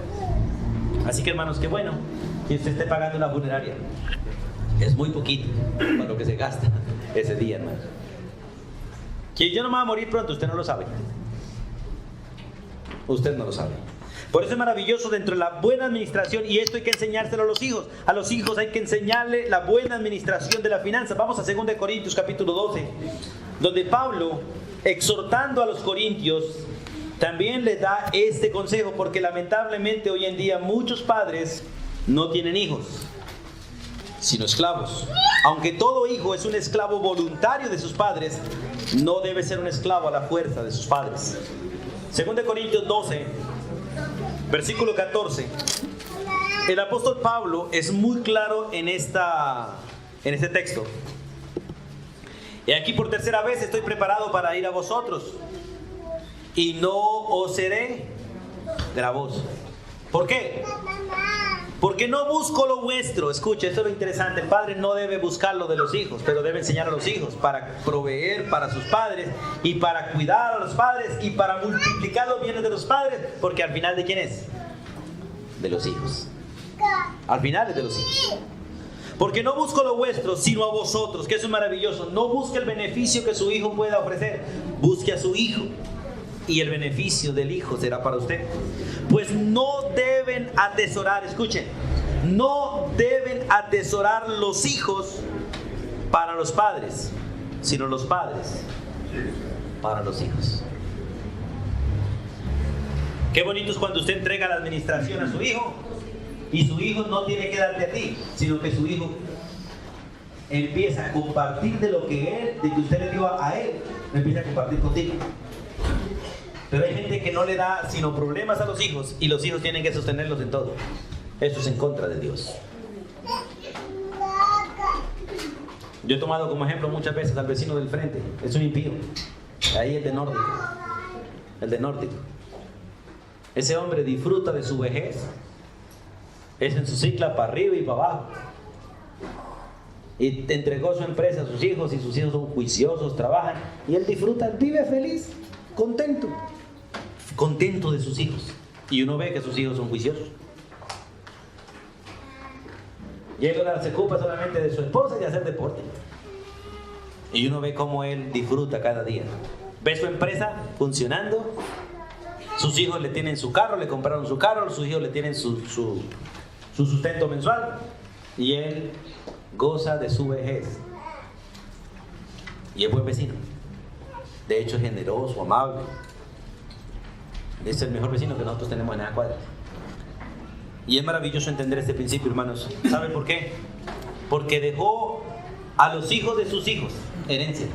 Así que hermanos, qué bueno que usted esté pagando la funeraria. Es muy poquito para lo que se gasta ese día, hermanos. Que yo no me voy a morir pronto, usted no lo sabe. Usted no lo sabe. Por eso es maravilloso dentro de la buena administración, y esto hay que enseñárselo a los hijos. A los hijos hay que enseñarle la buena administración de la finanza. Vamos a 2 Corintios capítulo 12, donde Pablo, exhortando a los corintios, también les da este consejo, porque lamentablemente hoy en día muchos padres no tienen hijos, sino esclavos. Aunque todo hijo es un esclavo voluntario de sus padres, no debe ser un esclavo a la fuerza de sus padres. 2 Corintios 12, versículo 14. El apóstol Pablo es muy claro en este texto. Y aquí por tercera vez estoy preparado para ir a vosotros, y no os seré gravoso. ¿Por qué? Porque no busco lo vuestro. Escuche, esto es lo interesante. El padre no debe buscar lo de los hijos, pero debe enseñar a los hijos para proveer para sus padres y para cuidar a los padres y para multiplicar los bienes de los padres, porque al final, ¿de quién es? De los hijos. Al final es de los hijos. Porque no busco lo vuestro, sino a vosotros, que eso es maravilloso. No busque el beneficio que su hijo pueda ofrecer, busque a su hijo, y el beneficio del hijo será para usted. Pues no deben atesorar, escuchen, no deben atesorar los hijos para los padres, sino los padres para los hijos. Qué bonito es cuando usted entrega la administración a su hijo, y su hijo no tiene que darte a ti, sino que su hijo empieza a compartir de lo que usted le dio a él, empieza a compartir contigo. Pero hay gente que no le da sino problemas a los hijos, y los hijos tienen que sostenerlos en todo. Eso es en contra de Dios. Yo he tomado como ejemplo muchas veces al vecino del frente. Es un impío. Ahí el de Nórdico. El de Nórdico. Ese hombre disfruta de su vejez. Es en su cicla para arriba y para abajo. Y te entregó su empresa a sus hijos, y sus hijos son juiciosos, trabajan, y él disfruta, vive feliz, contento de sus hijos. Y uno ve que sus hijos son juiciosos. Y él ahora se ocupa solamente de su esposa y de hacer deporte. Y uno ve cómo él disfruta cada día. Ve su empresa funcionando. Sus hijos le tienen su carro, le compraron su carro, sus hijos le tienen su sustento mensual. Y él goza de su vejez. Y es buen vecino. De hecho es generoso, amable. Es el mejor vecino que nosotros tenemos en la cuadra. Y es maravilloso entender este principio, hermanos. ¿Saben por qué? Porque dejó a los hijos de sus hijos herencia.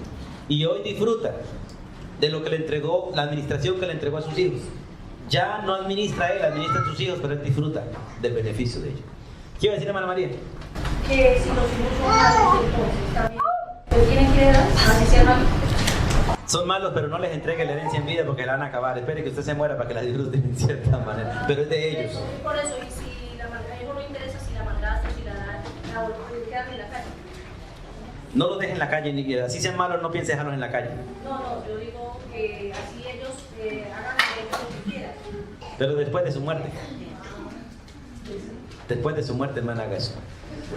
Y hoy disfruta de lo que le entregó, la administración que le entregó a sus hijos. Ya no administra él, administra a sus hijos, pero él disfruta del beneficio de ellos. ¿Qué iba a decir, hermana María? Que si los hijos son malos, entonces también pues tienen que heredar, así sean malos. Son malos, pero no les entregue la herencia en vida, porque la van a acabar. Espere que usted se muera para que la disfruten en cierta manera. Pero es de ellos. Por eso, y si a ellos no interesa si la malgasta, si la quedan en la calle. No los dejen en la calle, ni así sean malos, no piense dejarlos en la calle. No, yo digo que así ellos hagan lo que quieran. Pero después de su muerte. Después de su muerte, hermana, haga eso.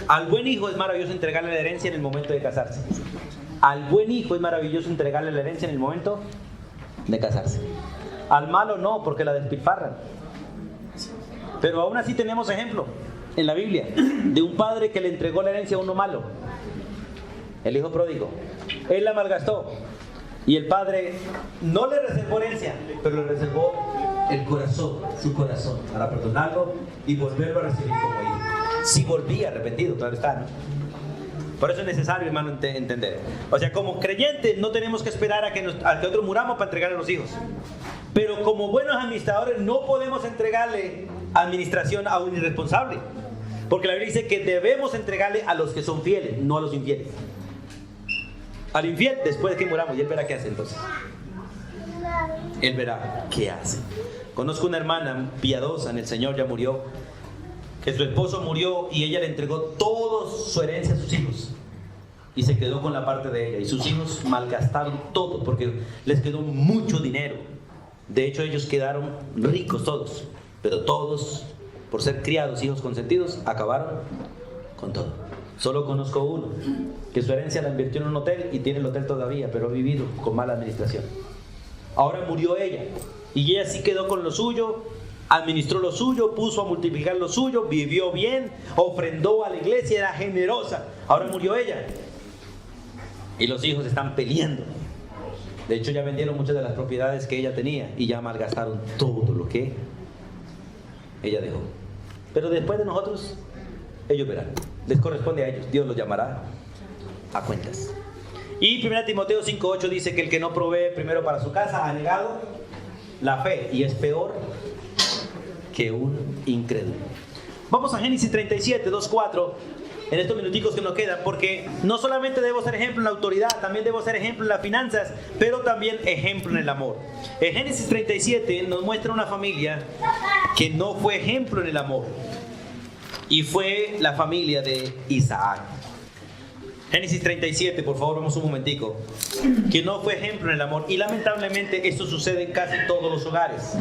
Al buen hijo es maravilloso entregarle la herencia en el momento de casarse. Al buen hijo es maravilloso entregarle la herencia en el momento de casarse. Al malo no, porque la despilfarran. Pero aún así tenemos ejemplo en la Biblia de un padre que le entregó la herencia a uno malo. El hijo pródigo. Él la malgastó. Y el padre no le reservó herencia, pero le reservó el corazón, su corazón, para perdonarlo y volverlo a recibir como hijo. Si volvía arrepentido, claro está, ¿no? Por eso es necesario, hermano, entender. O sea, como creyentes no tenemos que esperar a que nosotros muramos para entregarle a los hijos. Pero como buenos administradores no podemos entregarle administración a un irresponsable. Porque la Biblia dice que debemos entregarle a los que son fieles, no a los infieles. Al infiel, después de que muramos, y él verá qué hace entonces. Él verá qué hace. Conozco una hermana piadosa en el Señor, ya murió, que su esposo murió y ella le entregó toda su herencia a sus hijos. Y se quedó con la parte de ella. Y sus hijos malgastaron todo porque les quedó mucho dinero. De hecho, ellos quedaron ricos todos. Pero todos, por ser criados, hijos consentidos, acabaron con todo. Solo conozco uno, que su herencia la invirtió en un hotel y tiene el hotel todavía, pero ha vivido con mala administración. Ahora murió ella. Y ella sí quedó con lo suyo, administró lo suyo, puso a multiplicar lo suyo, vivió bien, ofrendó a la iglesia, era generosa. Ahora murió ella. Y los hijos están peleando. De hecho, ya vendieron muchas de las propiedades que ella tenía y ya malgastaron todo lo que ella dejó. Pero después de nosotros, ellos verán. Les corresponde a ellos. Dios los llamará a cuentas. Y 1 Timoteo 5:8 dice que el que no provee primero para su casa ha negado la fe y es peor que un incrédulo. Vamos a Génesis 37, 2-4. En estos minuticos que nos quedan, porque no solamente debo ser ejemplo en la autoridad, también debo ser ejemplo en las finanzas, pero también ejemplo en el amor. En Génesis 37 nos muestra una familia que no fue ejemplo en el amor, y fue la familia de Isaac. Génesis 37, por favor, vamos un momentico. Que no fue ejemplo en el amor, y lamentablemente esto sucede en casi todos los hogares.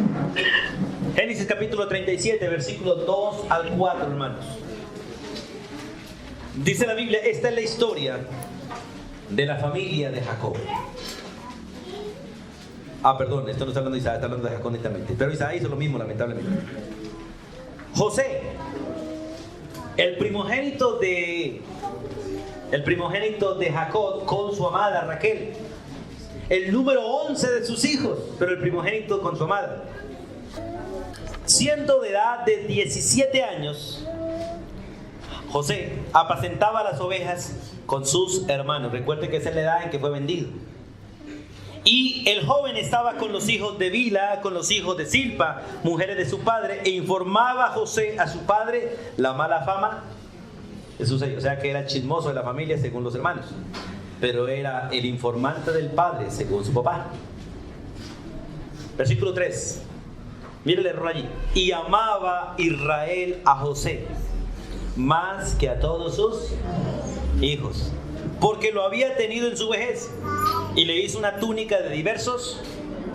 Génesis capítulo 37, versículos 2-4, hermanos. Dice la Biblia, esta es la historia de la familia de Jacob. Perdón, esto no está hablando de Isaac, está hablando de Jacob netamente. Pero Isaac hizo lo mismo, lamentablemente. José, el primogénito de Jacob con su amada Raquel. El número 11 de sus hijos, pero el primogénito con su amada. Siendo de edad de 17 años, José apacentaba las ovejas con sus hermanos. Recuerde que esa es la edad en que fue vendido. Y el joven estaba con los hijos de Bila, con los hijos de Silpa, mujeres de su padre, e informaba a José, a su padre, la mala fama de sus hijos. O sea que era chismoso de la familia según los hermanos, pero era el informante del padre según su papá. Versículo 3. Mire el error allí. Y amaba Israel a José más que a todos sus hijos, porque lo había tenido en su vejez, y le hizo una túnica de diversos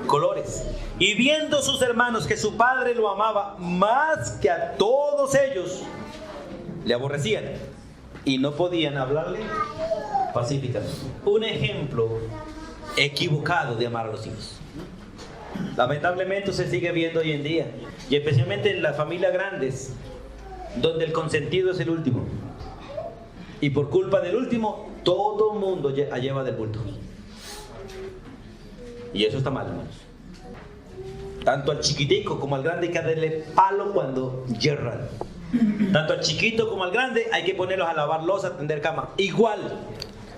colores. Y viendo sus hermanos que su padre lo amaba más que a todos ellos, le aborrecían y no podían hablarle pacíficamente. Un ejemplo equivocado de amar a los hijos. Lamentablemente se sigue viendo hoy en día, y especialmente en las familias grandes, donde el consentido es el último, y por culpa del último todo el mundo lleva del bulto, y eso está mal, hermanos. Tanto al chiquitico como al grande hay que darle palo cuando yerran. Tanto al chiquito como al grande hay que ponerlos a lavar loza, a tender cama, igual,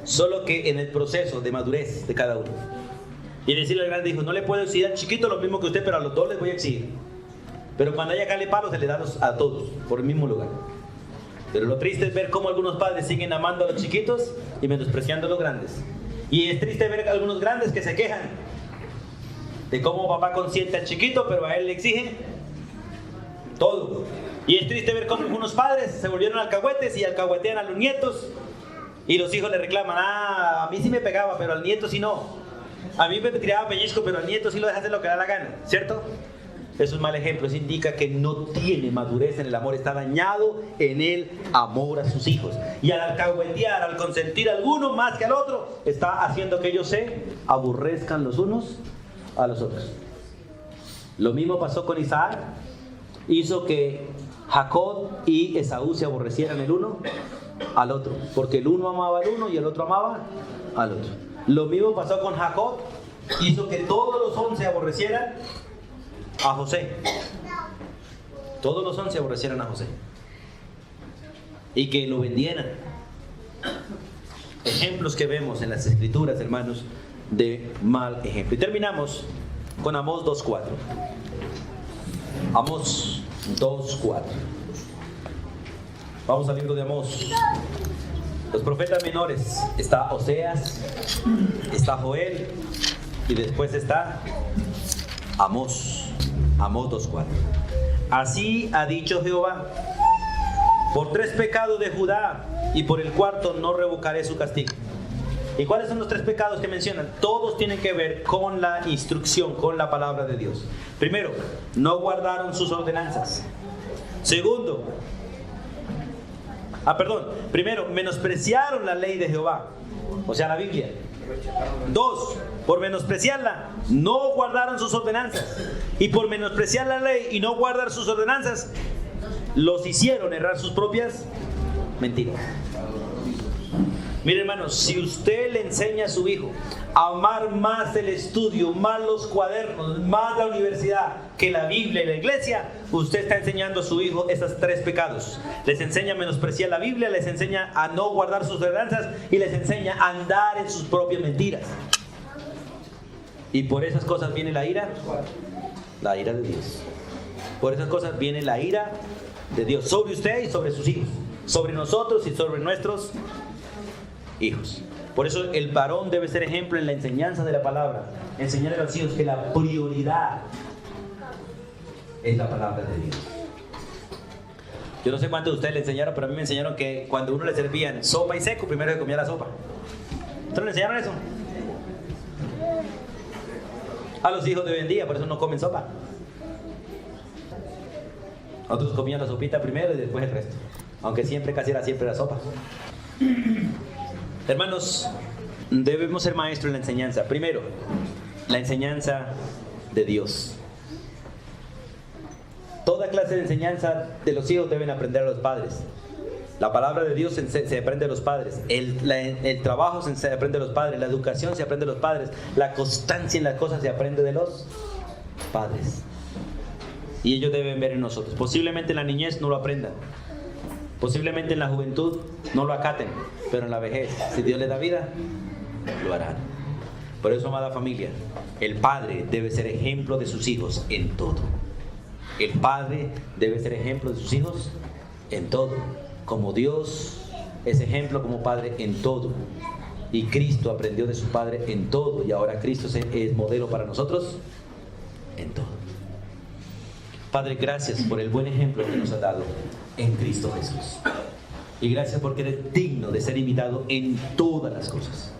solo que en el proceso de madurez de cada uno. Y decirle al grande, dijo, no le puedo exigir al chiquito lo mismo que usted, pero a los dos les voy a exigir. Pero cuando haya que darle palos, se le da a todos, por el mismo lugar. Pero lo triste es ver cómo algunos padres siguen amando a los chiquitos y menospreciando a los grandes. Y es triste ver a algunos grandes que se quejan de cómo papá consiente al chiquito, pero a él le exige todo. Y es triste ver cómo algunos padres se volvieron alcahuetes y alcahuetean a los nietos, y los hijos le reclaman, a mí sí me pegaba, pero al nieto sí no. A mí me tiraba pellizco, pero al nieto sí lo deja hacer lo que da la gana, ¿cierto? Es un mal ejemplo, eso indica que no tiene madurez en el amor, está dañado en el amor a sus hijos. Y al alcahuetear, al consentir a alguno más que al otro, está haciendo que ellos se aborrezcan los unos a los otros. Lo mismo pasó con Isaac, hizo que Jacob y Esaú se aborrecieran el uno al otro, porque el uno amaba al uno y el otro amaba al otro. Lo mismo pasó con Jacob, hizo que todos los 11 aborrecieran a José. Todos los 11 aborrecieran a José y que lo vendieran. Ejemplos que vemos en las escrituras, hermanos, de mal ejemplo. Y terminamos con Amós 2:4. Amós 2:4. Vamos al libro de Amós. Los profetas menores, está Oseas, está Joel y después está Amós. Amós 2:4. Así ha dicho Jehová: por 3 pecados de Judá y por el cuarto no revocaré su castigo. ¿Y cuáles son los 3 pecados que mencionan? Todos tienen que ver con la instrucción, con la palabra de Dios. Primero, no guardaron sus ordenanzas. Segundo, primero, menospreciaron la ley de Jehová, o sea, la Biblia. 2, por menospreciarla, no guardaron sus ordenanzas. Y por menospreciar la ley y no guardar sus ordenanzas, los hicieron errar sus propias mentiras. Mire, hermanos, si usted le enseña a su hijo a amar más el estudio, más los cuadernos, más la universidad que la Biblia y la iglesia, usted está enseñando a su hijo esos 3 pecados. Les enseña a menospreciar la Biblia, les enseña a no guardar sus ordenanzas y les enseña a andar en sus propias mentiras. Y por esas cosas viene la ira de Dios. Por esas cosas viene la ira de Dios sobre usted y sobre sus hijos, sobre nosotros y sobre nuestros hijos. Por eso el varón debe ser ejemplo en la enseñanza de la palabra, enseñar a los hijos que la prioridad es la palabra de Dios. Yo no sé cuántos de ustedes le enseñaron, pero a mí me enseñaron que cuando uno le servían sopa y seco, primero se comía la sopa. ¿Ustedes le enseñaron eso? A los hijos de hoy en día, por eso no comen sopa. Otros comían la sopita primero y después el resto, aunque casi era siempre la sopa. Hermanos, debemos ser maestros en la enseñanza. Primero, la enseñanza de Dios. Toda clase de enseñanza de los hijos deben aprender a los padres. La palabra de Dios se aprende de los padres. El trabajo se aprende de los padres. La educación se aprende de los padres. La constancia en las cosas se aprende de los padres. Y ellos deben ver en nosotros. Posiblemente en la niñez no lo aprendan. Posiblemente en la juventud no lo acaten. Pero en la vejez, si Dios les da vida, lo harán. Por eso, amada familia, el padre debe ser ejemplo de sus hijos en todo. El padre debe ser ejemplo de sus hijos en todo. Como Dios es ejemplo como padre en todo. Y Cristo aprendió de su padre en todo. Y ahora Cristo es modelo para nosotros en todo. Padre, gracias por el buen ejemplo que nos has dado en Cristo Jesús. Y gracias porque eres digno de ser imitado en todas las cosas.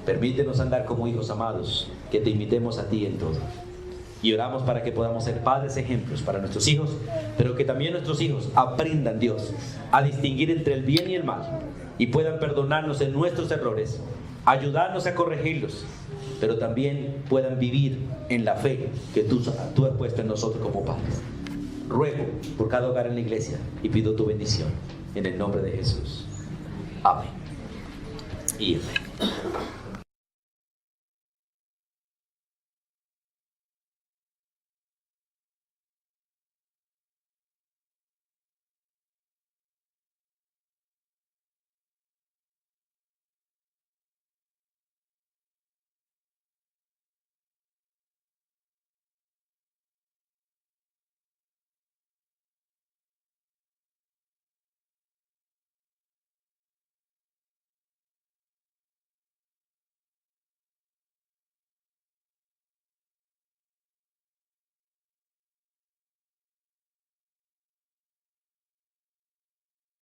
Permítenos andar como hijos amados, que te imitemos a ti en todo. Y oramos para que podamos ser padres ejemplos para nuestros hijos, pero que también nuestros hijos aprendan, Dios, a distinguir entre el bien y el mal, y puedan perdonarnos en nuestros errores, ayudarnos a corregirlos, pero también puedan vivir en la fe que tú has puesto en nosotros como padres. Ruego por cada hogar en la iglesia y pido tu bendición en el nombre de Jesús. Amén y amén.